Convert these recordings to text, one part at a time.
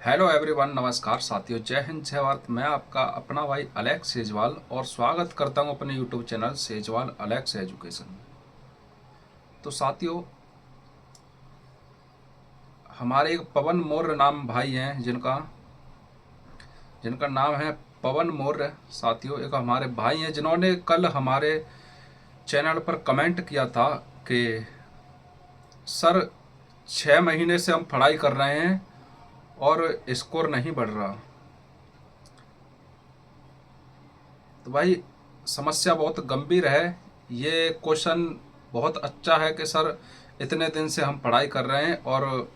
Hello everyone, नमस्कार साथियों, जय हिंद जय भारत। मैं आपका अपना भाई अलेक्स सेजवाल और स्वागत करता हूं अपने YouTube channel Sejwal Alex education में। तो साथियों, हमारे एक पवन मौर्य नाम भाई हैं जिनका जिनका नाम है पवन मौर्य। साथियों, एक हमारे भाई हैं जिन्होंने कल हमारे चैनल पर कमेंट किया था कि सर, 6 महीने से हम पढ़ाई कर रहे हैं और स्कोर नहीं बढ़ रहा। तो भाई, समस्या बहुत गंभीर है। ये क्वेश्चन बहुत अच्छा है कि सर, इतने दिन से हम पढ़ाई कर रहे हैं और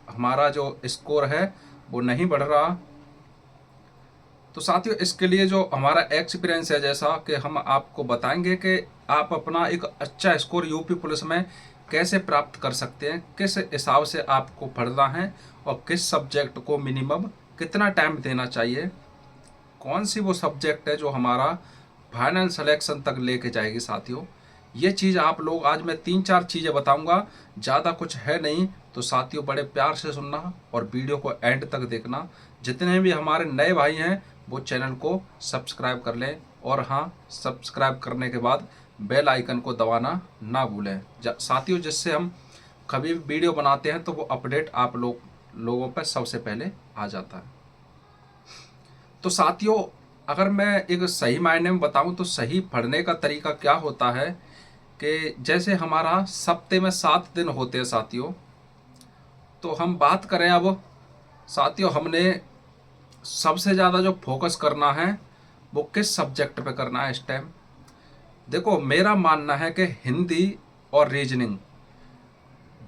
हमारा जो स्कोर है वो नहीं बढ़ रहा। तो साथियों, इसके लिए जो हमारा एक्सपीरियंस है, जैसा कि हम आपको बताएंगे कि आप अपना एक अच्छा स्कोर यूपी पुलिस में कैसे प्राप्त कर सकते हैं, किस हिसाब से आपको पढ़ना है और किस सब्जेक्ट को मिनिमम कितना टाइम देना चाहिए, कौन सी वो सब्जेक्ट है जो हमारा फाइनल सिलेक्शन तक लेके जाएगी। साथियों, ये चीज़ आप लोग, आज मैं 3-4 चीज़ें बताऊंगा, ज़्यादा कुछ है नहीं। तो साथियों, बड़े प्यार से सुनना और वीडियो को एंड तक देखना। जितने भी हमारे नए भाई हैं वो चैनल को सब्सक्राइब कर लें, और हाँ, सब्सक्राइब करने के बाद बेल आइकन को दबाना ना भूलें साथियों, जिससे हम कभी भी वीडियो बनाते हैं तो वो अपडेट आप लोगों पर सबसे पहले आ जाता है। तो साथियों, अगर मैं एक सही मायने में बताऊं तो सही पढ़ने का तरीका क्या होता है कि जैसे हमारा सप्ते में 7 दिन होते हैं साथियों। तो हम बात करें अब साथियों, हमने सबसे ज़्यादा जो फोकस करना है वो किस सब्जेक्ट पे करना है इस टाइम। देखो, मेरा मानना है कि हिंदी और रीजनिंग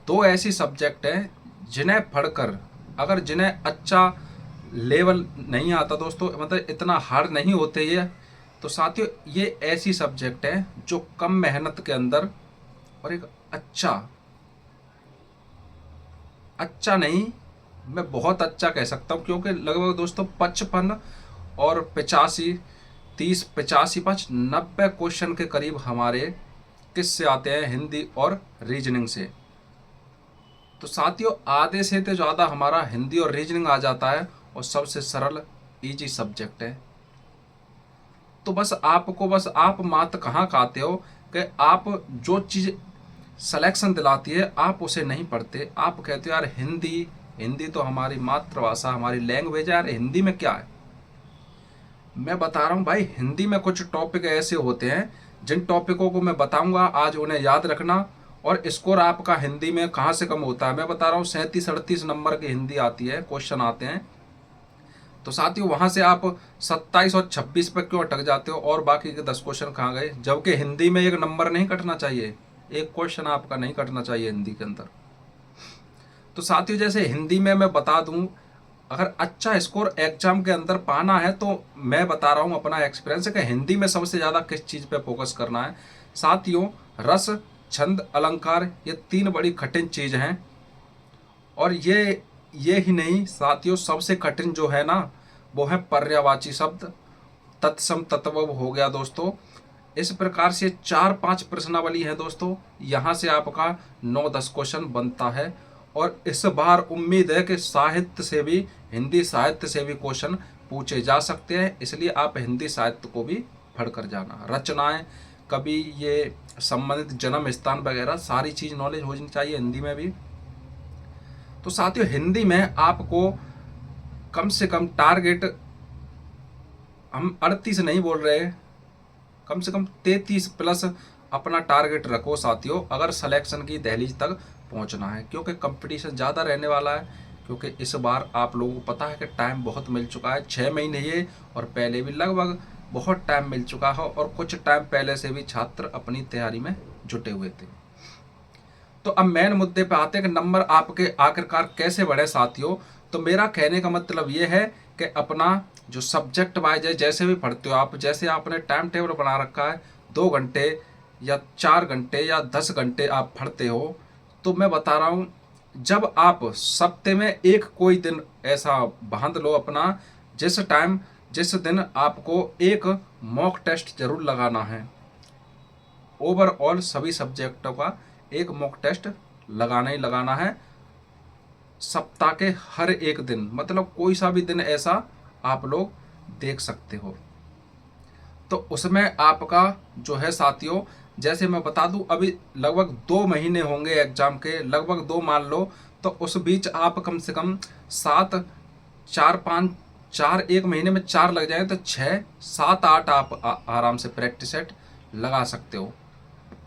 दो ऐसी सब्जेक्ट हैं जिन्हें पढ़कर, अगर जिन्हें अच्छा लेवल नहीं आता दोस्तों, मतलब इतना हार्ड नहीं होते ये, तो साथियों ये ऐसी सब्जेक्ट है जो कम मेहनत के अंदर और एक अच्छा अच्छा नहीं, मैं बहुत अच्छा कह सकता हूँ, क्योंकि लगभग दोस्तों 55 और 85, 30, 85, 5, 90 क्वेश्चन के करीब हमारे किससे आते हैं, हिंदी और रीजनिंग से। तो साथियों, आधे से तो ज़्यादा हमारा हिंदी और रीजनिंग आ जाता है और सबसे सरल इजी सब्जेक्ट है। तो बस आप मात कहाँ खाते हो कि आप जो चीज़ सिलेक्शन दिलाती है आप उसे नहीं पढ़ते। आप कहते हो यार, हिंदी हिंदी तो हमारी मातृभाषा, हमारी लैंग्वेज है यार, हिंदी में क्या है। मैं बता रहा हूँ भाई, हिंदी में कुछ टॉपिक ऐसे होते हैं जिन टॉपिकों को मैं बताऊंगा, आज उन्हें याद रखना। और स्कोर आपका हिंदी में कहाँ से कम होता है, मैं बता रहा हूँ 37-38 नंबर की हिंदी आती है, क्वेश्चन आते हैं। तो साथियों, वहाँ से आप 27 और 26 पर क्यों अटक जाते हो और बाकी के 10 क्वेश्चन कहाँ गए, जबकि हिंदी में एक नंबर नहीं कटना चाहिए, एक क्वेश्चन आपका नहीं कटना चाहिए हिंदी के अंदर। तो साथियों, जैसे हिंदी में मैं बता दूं, अगर अच्छा स्कोर एग्जाम के अंदर पाना है तो मैं बता रहा हूं अपना एक्सपीरियंस है कि हिंदी में सबसे ज़्यादा किस चीज़ पे फोकस करना है। साथियों, रस, छंद, अलंकार, ये 3 बड़ी कठिन चीज़ हैं। और ये ही नहीं साथियों, सबसे कठिन जो है ना, वो है पर्यायवाची शब्द, तत्सम तत्व हो गया दोस्तों। इस प्रकार से 4-5 प्रश्नावली है दोस्तों, यहाँ से आपका 9-10 क्वेश्चन बनता है। और इस बार उम्मीद है कि साहित्य से भी, हिंदी साहित्य से भी क्वेश्चन पूछे जा सकते हैं, इसलिए आप हिंदी साहित्य को भी पढ़कर जाना। रचनाएं, कभी ये संबंधित जन्म स्थान वगैरह सारी चीज़ नॉलेज होनी चाहिए हिंदी में भी। तो साथियों, हिंदी में आपको कम से कम टारगेट, हम 38 नहीं बोल रहे, कम से कम 33+ अपना टारगेट रखो साथियों, अगर सिलेक्शन की दहलीज तक पहुंचना है, क्योंकि कंपटीशन ज़्यादा रहने वाला है। क्योंकि इस बार आप लोगों को पता है कि टाइम बहुत मिल चुका है, 6 महीने ये, और पहले भी लगभग बहुत टाइम मिल चुका है, और कुछ टाइम पहले से भी छात्र अपनी तैयारी में जुटे हुए थे। तो अब मेन मुद्दे पे आते हैं कि नंबर आपके आखिरकार कैसे बढ़े साथियों। तो मेरा कहने का मतलब ये है कि अपना जो सब्जेक्ट वाइज है, जैसे भी पढ़ते हो आप, जैसे आपने टाइम टेबल बना रखा है 2 घंटे या 4 घंटे या 10 घंटे आप पढ़ते हो, तो मैं बता रहा हूँ, जब आप सप्ते में एक कोई दिन ऐसा बांध लो अपना, जिस दिन आपको एक मॉक टेस्ट जरूर लगाना है। ओवरऑल सभी सब्जेक्टों का एक मॉक टेस्ट लगाना ही लगाना है। सप्ताह के हर एक दिन, मतलब कोई सा भी दिन ऐसा आप लोग देख सकते हो। तो उसमें आपका जो है साथियों, जैसे मैं बता दूं, अभी लगभग 2 महीने होंगे एग्जाम के, लगभग 2 मान लो। तो उस बीच आप कम से कम 7, 4, 5, 4, 1 महीने में 4 लग जाए तो 6, 7, 8 आप आराम से प्रैक्टिस सेट लगा सकते हो।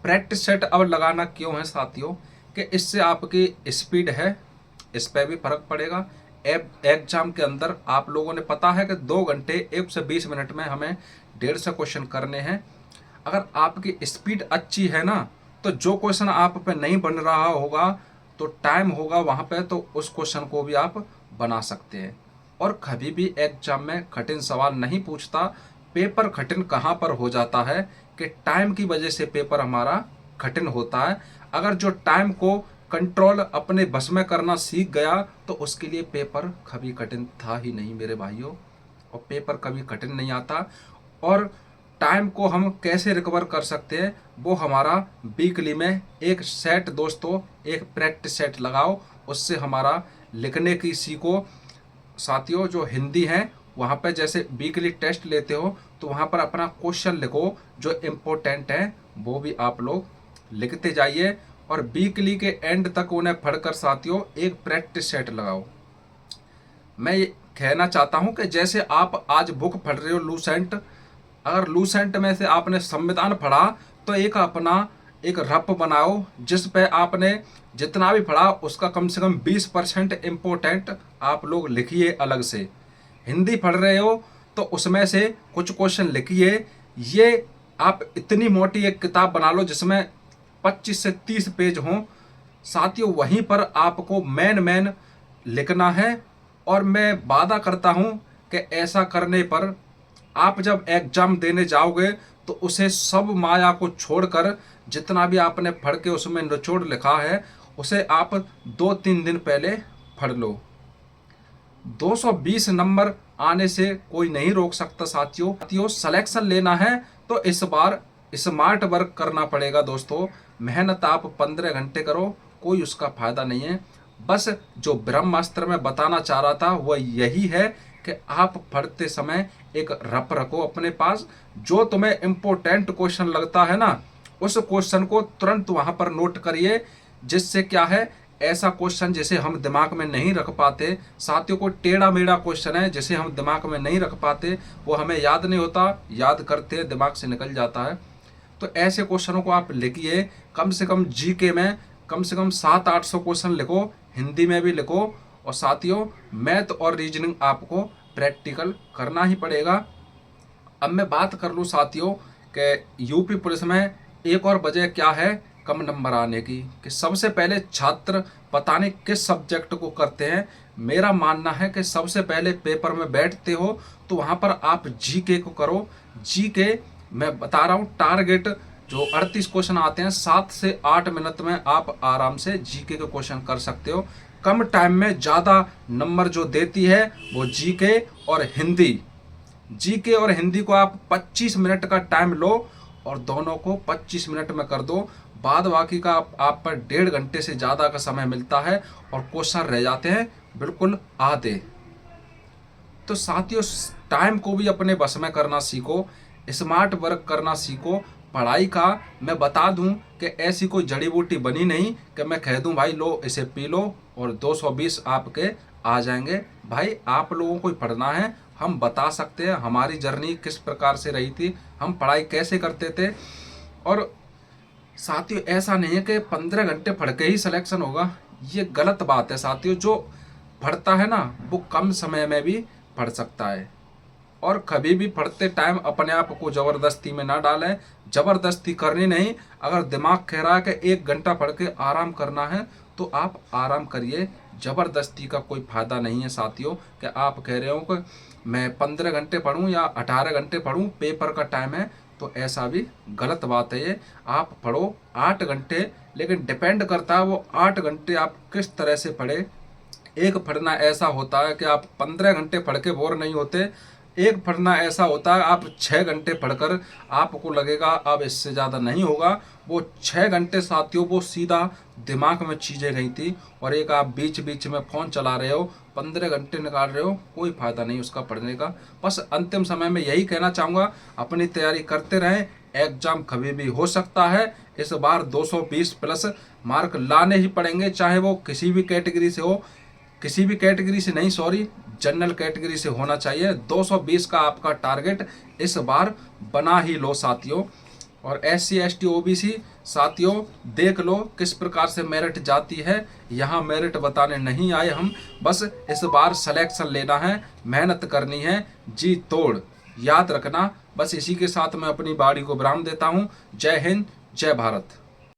प्रैक्टिस सेट अब लगाना क्यों है साथियों, कि इससे आपकी स्पीड है, इस पर भी फर्क पड़ेगा। एग्जाम के अंदर आप लोगों ने पता है कि 2 घंटे 1 से 20 मिनट में हमें 150 क्वेश्चन करने हैं। अगर आपकी स्पीड अच्छी है ना, तो जो क्वेश्चन आप पे नहीं बन रहा होगा तो टाइम होगा वहाँ पे, तो उस क्वेश्चन को भी आप बना सकते हैं। और कभी भी एग्जाम में कठिन सवाल नहीं पूछता। पेपर कठिन कहाँ पर हो जाता है कि टाइम की वजह से पेपर हमारा कठिन होता है। अगर जो टाइम को कंट्रोल अपने बस में करना सीख गया तो उसके लिए पेपर कभी कठिन था ही नहीं मेरे भाइयों, और पेपर कभी कठिन नहीं आता। और टाइम को हम कैसे रिकवर कर सकते हैं, वो हमारा वीकली में एक सेट दोस्तों, एक प्रैक्टिस सेट लगाओ, उससे हमारा लिखने की सीखो साथियों। जो हिंदी है वहाँ पे जैसे वीकली टेस्ट लेते हो तो वहाँ पर अपना क्वेश्चन लिखो, जो इम्पोर्टेंट है वो भी आप लोग लिखते जाइए, और वीकली के एंड तक उन्हें पढ़कर साथियों एक प्रैक्टिस सेट लगाओ। मैं ये कहना चाहता हूँ कि जैसे आप आज बुक पढ़ रहे हो लूसेंट, अगर लूसेंट में से आपने संविधान पढ़ा तो एक अपना एक रप बनाओ जिस पे आपने जितना भी पढ़ा उसका कम से कम 20% इम्पोर्टेंट आप लोग लिखिए अलग से। हिंदी पढ़ रहे हो तो उसमें से कुछ क्वेश्चन लिखिए। ये आप इतनी मोटी एक किताब बना लो जिसमें 25 से 30 पेज हों साथियों, वहीं पर आपको मेन लिखना है। और मैं वादा करता हूं कि ऐसा करने पर आप जब एग्जाम देने जाओगे तो उसे सब माया को छोड़कर जितना भी आपने पढ़ के उसमें निचोड़ लिखा है उसे आप 2-3 दिन पहले पढ़ लो। 220 नंबर आने से कोई नहीं रोक सकता साथियों। सिलेक्शन लेना है तो इस बार स्मार्ट वर्क करना पड़ेगा दोस्तों। मेहनत आप 15 घंटे करो, कोई उसका फायदा नहीं है। बस जो ब्रह्मास्त्र में बताना चाह रहा था वह यही है कि आप पढ़ते समय एक रफ रखो अपने पास, जो तुम्हें इम्पोर्टेंट क्वेश्चन लगता है ना उस क्वेश्चन को तुरंत वहां पर नोट करिए। जिससे क्या है, ऐसा क्वेश्चन जिसे हम दिमाग में नहीं रख पाते साथियों, को टेढ़ा मेढ़ा क्वेश्चन है जिसे हम दिमाग में नहीं रख पाते, वो हमें याद नहीं होता, याद करते दिमाग से निकल जाता है। तो ऐसे क्वेश्चनों को आप लिखिए। कम से कम जीके में कम से कम 700-800 क्वेश्चन लिखो, हिंदी में भी लिखो। और साथियों मैथ और रीजनिंग आपको प्रैक्टिकल करना ही पड़ेगा। अब मैं बात कर लूँ साथियों कि यूपी पुलिस में एक और वजह क्या है कम नंबर आने की, कि सबसे पहले छात्र पता नहीं किस सब्जेक्ट को करते हैं। मेरा मानना है कि सबसे पहले पेपर में बैठते हो तो वहाँ पर आप जीके को करो। जीके मैं बता रहा हूँ, टारगेट जो 38 क्वेश्चन आते हैं 7 से 8 मिनट में आप आराम से जीके के क्वेश्चन कर सकते हो। कम टाइम में ज़्यादा नंबर जो देती है वो जीके और हिंदी। जीके और हिंदी को आप 25 मिनट का टाइम लो और दोनों को 25 मिनट में कर दो। बाद बाकी का आप पर 1.5 घंटे से ज़्यादा का समय मिलता है और क्वेश्चन रह जाते हैं बिल्कुल आधे। तो साथियों टाइम को भी अपने बस में करना सीखो, स्मार्ट वर्क करना सीखो। पढ़ाई का मैं बता दूं कि ऐसी कोई जड़ी बूटी बनी नहीं कि मैं कह दूं भाई लो इसे पी लो और 220 आपके आ जाएंगे। भाई आप लोगों को ही पढ़ना है, हम बता सकते हैं हमारी जर्नी किस प्रकार से रही थी, हम पढ़ाई कैसे करते थे। और साथियों ऐसा नहीं है कि 15 घंटे पढ़ के ही सिलेक्शन होगा, ये गलत बात है साथियों। जो पढ़ता है ना वो कम समय में भी पढ़ सकता है। और कभी भी पढ़ते टाइम अपने आप को ज़बरदस्ती में ना डालें, ज़बरदस्ती करनी नहीं। अगर दिमाग कह रहा है कि 1 घंटा पढ़ के आराम करना है तो आप आराम करिए, ज़बरदस्ती का कोई फ़ायदा नहीं है साथियों। कि आप कह रहे हो कि मैं 15 घंटे पढ़ूं या 18 घंटे पढ़ूं, पेपर का टाइम है, तो ऐसा भी गलत बात है ये। आप पढ़ो 8 घंटे, लेकिन डिपेंड करता है वो 8 घंटे आप किस तरह से पढ़े। एक पढ़ना ऐसा होता है कि आप 15 घंटे पढ़ के बोर नहीं होते, एक पढ़ना ऐसा होता है, आप 6 घंटे पढ़कर आपको लगेगा अब इससे ज़्यादा नहीं होगा, वो 6 घंटे साथियों वो सीधा दिमाग में चीज़ें गई थी। और एक आप बीच बीच में फ़ोन चला रहे हो, 15 घंटे निकाल रहे हो, कोई फ़ायदा नहीं उसका पढ़ने का। बस अंतिम समय में यही कहना चाहूँगा, अपनी तैयारी करते रहें, एग्ज़ाम कभी भी हो सकता है। इस बार 220 प्लस मार्क लाने ही पड़ेंगे, चाहे वो किसी भी कैटेगरी से हो, किसी भी कैटेगरी से नहीं, सॉरी, जनरल कैटेगरी से होना चाहिए। 220 का आपका टारगेट इस बार बना ही लो साथियों। और SC ST OBC साथियों देख लो किस प्रकार से मेरिट जाती है। यहाँ मेरिट बताने नहीं आए हम, बस इस बार सिलेक्शन लेना है, मेहनत करनी है जी तोड़, याद रखना। बस इसी के साथ मैं अपनी बाड़ी को विराम देता हूँ। जय हिंद, जय भारत।